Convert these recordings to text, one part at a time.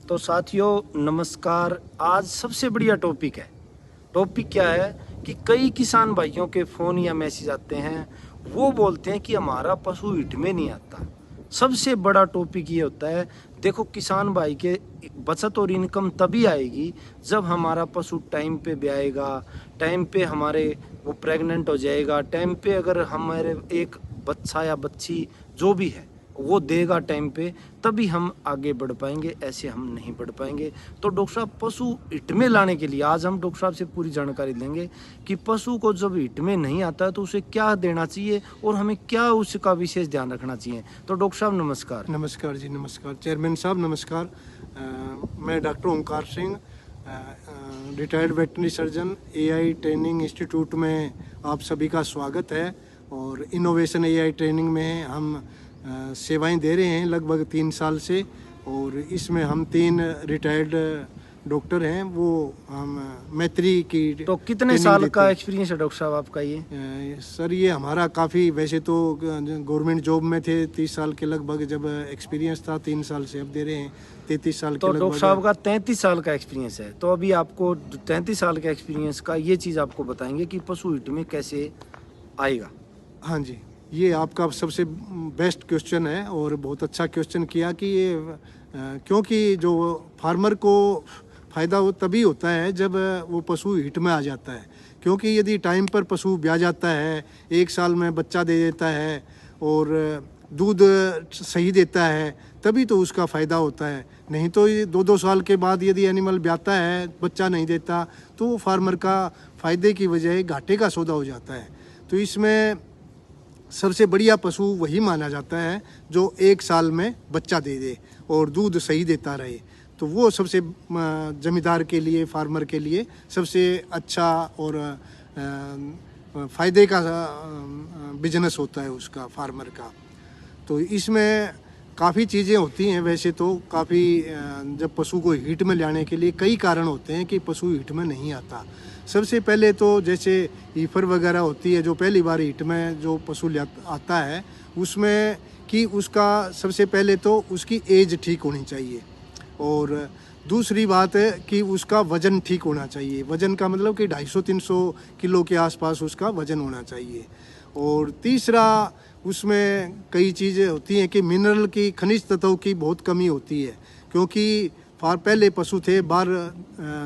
तो साथियों नमस्कार। आज सबसे बढ़िया टॉपिक है। टॉपिक क्या है कि कई किसान भाइयों के फ़ोन या मैसेज आते हैं, वो बोलते हैं कि हमारा पशु हिट में नहीं आता। सबसे बड़ा टॉपिक ये होता है, देखो किसान भाई के बचत और इनकम तभी आएगी जब हमारा पशु टाइम पे ब्याएगा, टाइम पे हमारे वो प्रेग्नेंट हो जाएगा, टाइम पे अगर हमारे एक बच्चा या बच्ची जो भी है वो देगा टाइम पे, तभी हम आगे बढ़ पाएंगे, ऐसे हम नहीं बढ़ पाएंगे। तो डॉक्टर साहब पशु हिट में लाने के लिए आज हम डॉक्टर साहब से पूरी जानकारी लेंगे कि पशु को जब हिट में नहीं आता है तो उसे क्या देना चाहिए और हमें क्या उसका विशेष ध्यान रखना चाहिए। तो डॉक्टर साहब नमस्कार। नमस्कार जी, नमस्कार चेयरमैन साहब, नमस्कार। मैं doctor Onkar Singh, retired veterinary surgeon, AI training institute में आप सभी का स्वागत है। और इनोवेशन एआई ट्रेनिंग में हम सेवाएं दे रहे हैं लगभग 3 साल से। और इसमें हम 3 रिटायर्ड डॉक्टर हैं, वो हम मैत्री की तो कितने ट्रेनिंग साल देते का हैं। एक्सपीरियंस है डॉक्टर साहब आपका ये? सर ये हमारा काफ़ी, वैसे तो गवर्नमेंट जॉब में थे 30 साल के लगभग जब एक्सपीरियंस था, 3 साल से अब दे रहे हैं 33 साल तो के डॉक्टर साहब लगभग। का 33 साल का एक्सपीरियंस है, तो अभी आपको 33 साल का एक्सपीरियंस का ये चीज़ आपको बताएंगे कि पशु हिट में कैसे आएगा। हाँ जी, ये आपका सबसे बेस्ट क्वेश्चन है और बहुत अच्छा क्वेश्चन किया कि ये क्योंकि जो फार्मर को फ़ायदा वो तभी होता है जब वो पशु हिट में आ जाता है। क्योंकि यदि टाइम पर पशु ब्याह जाता है, 1 साल में बच्चा दे देता है और दूध सही देता है, तभी तो उसका फ़ायदा होता है। नहीं तो ये 2-2 साल के बाद यदि एनिमल ब्याहता है, बच्चा नहीं देता, तो वो फार्मर का फ़ायदे की बजाय घाटे का सौदा हो जाता है। तो इसमें सबसे बढ़िया पशु वही माना जाता है जो 1 साल में बच्चा दे दे और दूध सही देता रहे। तो वो सबसे जमींदार के लिए, फार्मर के लिए सबसे अच्छा और फ़ायदे का बिजनेस होता है उसका, फार्मर का। तो इसमें काफ़ी चीज़ें होती हैं। वैसे तो काफ़ी जब पशु को हीट में लाने के लिए कई कारण होते हैं कि पशु हीट में नहीं आता। सबसे पहले तो जैसे ईफर वगैरह होती है, जो पहली बार हीट में जो पशु आता है, उसमें कि उसका सबसे पहले तो उसकी एज ठीक होनी चाहिए। और दूसरी बात है कि उसका वज़न ठीक होना चाहिए। वज़न का मतलब कि 250-300 किलो के आसपास उसका वज़न होना चाहिए। और तीसरा, उसमें कई चीज़ें होती हैं कि मिनरल की, खनिज तत्वों की बहुत कमी होती है। क्योंकि पहले पशु थे, बाहर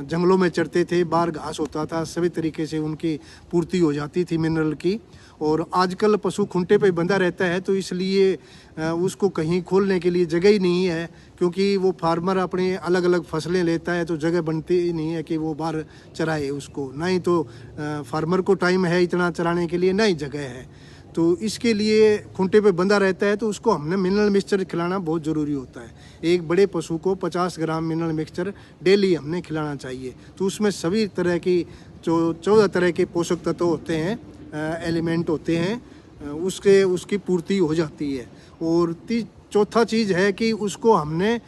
जंगलों में चरते थे, बाहर घास होता था, सभी तरीके से उनकी पूर्ति हो जाती थी मिनरल की। और आजकल पशु खूंटे पे बंधा रहता है, तो इसलिए उसको कहीं खोलने के लिए जगह ही नहीं है। क्योंकि वो फार्मर अपने अलग अलग फसलें लेता है, तो जगह बनती ही नहीं है कि वो बाहर चराए उसको। ना ही तो फार्मर को टाइम है इतना चराने के लिए, ना ही जगह है। तो इसके लिए खूंटे पे बंधा रहता है, तो उसको हमने मिनरल मिक्सचर खिलाना बहुत ज़रूरी होता है। एक बड़े पशु को 50 ग्राम मिनरल मिक्सचर डेली हमने खिलाना चाहिए। तो उसमें सभी तरह की जो 14 तरह के पोषक तत्व होते हैं, एलिमेंट होते हैं, उसकी पूर्ति हो जाती है। और चौथा चीज़ है कि उसको हमने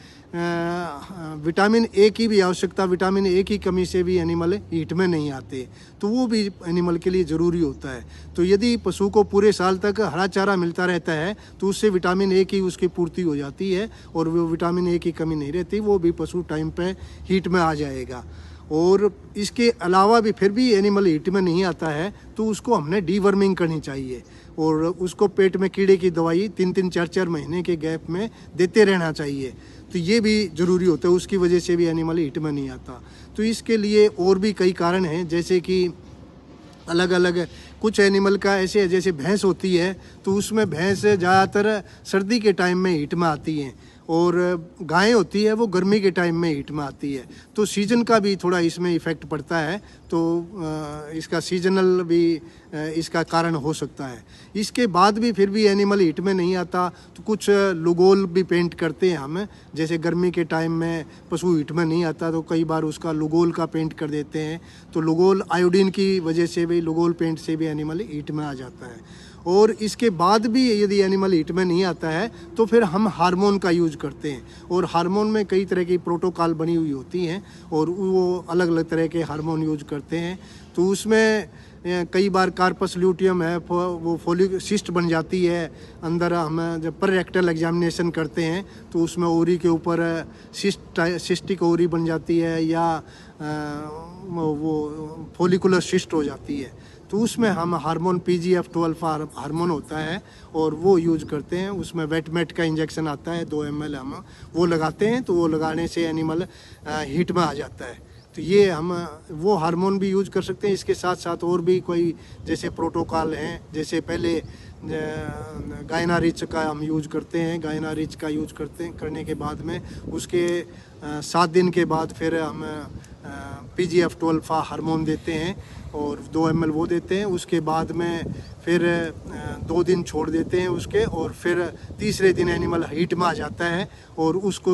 विटामिन ए की भी आवश्यकता, विटामिन ए की कमी से भी एनिमल हीट में नहीं आते, तो वो भी एनिमल के लिए ज़रूरी होता है। तो यदि पशु को पूरे साल तक हरा चारा मिलता रहता है, तो उससे विटामिन ए की उसकी पूर्ति हो जाती है और वो विटामिन ए की कमी नहीं रहती, वो भी पशु टाइम पे हीट में आ जाएगा। और इसके अलावा भी फिर भी एनिमल हीट में नहीं आता है, तो उसको हमने डीवर्मिंग करनी चाहिए और उसको पेट में कीड़े की दवाई 3-3, 4-4 महीने के गैप में देते रहना चाहिए। तो ये भी ज़रूरी होता है, उसकी वजह से भी एनिमल हीट में नहीं आता। तो इसके लिए और भी कई कारण हैं, जैसे कि अलग अलग कुछ एनिमल का ऐसे है, जैसे भैंस होती है, तो उसमें भैंस ज़्यादातर सर्दी के टाइम में हीट में आती हैं। और गाय होती है, वो गर्मी के टाइम में हीट में आती है। तो सीजन का भी थोड़ा इसमें इफ़ेक्ट पड़ता है। तो इसका सीजनल भी इसका कारण हो सकता है। इसके बाद भी फिर भी एनिमल हीट में नहीं आता, तो कुछ लुगोल भी पेंट करते हैं हम। जैसे गर्मी के टाइम में पशु हीट में नहीं आता, तो कई बार उसका लुगोल का पेंट कर देते हैं। तो लुगोल आयोडीन की वजह से भी, लुगोल पेंट से भी एनिमल हीट में आ जाता है। और इसके बाद भी यदि एनिमल हीट में नहीं आता है तो फिर हम हार्मोन का यूज करते हैं। और हार्मोन में कई तरह की प्रोटोकॉल बनी हुई होती हैं और वो अलग अलग तरह के हार्मोन यूज करते हैं। तो उसमें कई बार कार्पस ल्यूटियम है वो फोलिक सिस्ट बन जाती है अंदर। हम जब पर रेक्टल एग्जामिनेशन करते हैं तो उसमें ओरी के ऊपर सिस्टिक ओरी बन जाती है या वो फोलिकुलर सिस्ट हो जाती है। तो उसमें हम हार्मोन PGF2 हार्मोन होता है और वो यूज करते हैं। उसमें वेटमेट का इंजेक्शन आता है 2 ml, हम वो लगाते हैं। तो वो लगाने से एनिमल हीट में आ जाता है। तो ये हम वो हार्मोन भी यूज कर सकते हैं। इसके साथ साथ और भी कोई जैसे प्रोटोकॉल हैं, जैसे पहले गायना रिच का हम यूज करते हैं। गायना रिच का यूज करने के बाद में उसके 7 दिन के बाद फिर हम PGF2 हार्मोन देते हैं और 2 ml वो देते हैं। उसके बाद में फिर 2 दिन छोड़ देते हैं उसके, और फिर तीसरे दिन एनिमल हीट में आ जाता है और उसको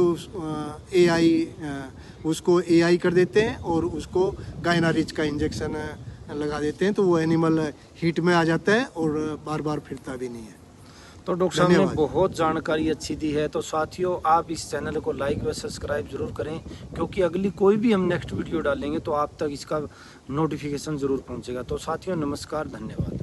AI कर देते हैं और उसको गायना रिच का इंजेक्शन लगा देते हैं। तो वो एनिमल हीट में आ जाता है और बार बार फिरता भी नहीं है। तो डॉक्टर साहब ने धन्यवाद। बहुत जानकारी अच्छी दी है। तो साथियों, आप इस चैनल को लाइक व सब्सक्राइब जरूर करें, क्योंकि अगली कोई भी हम नेक्स्ट वीडियो डालेंगे तो आप तक इसका नोटिफिकेशन ज़रूर पहुंचेगा। तो साथियों, नमस्कार, धन्यवाद।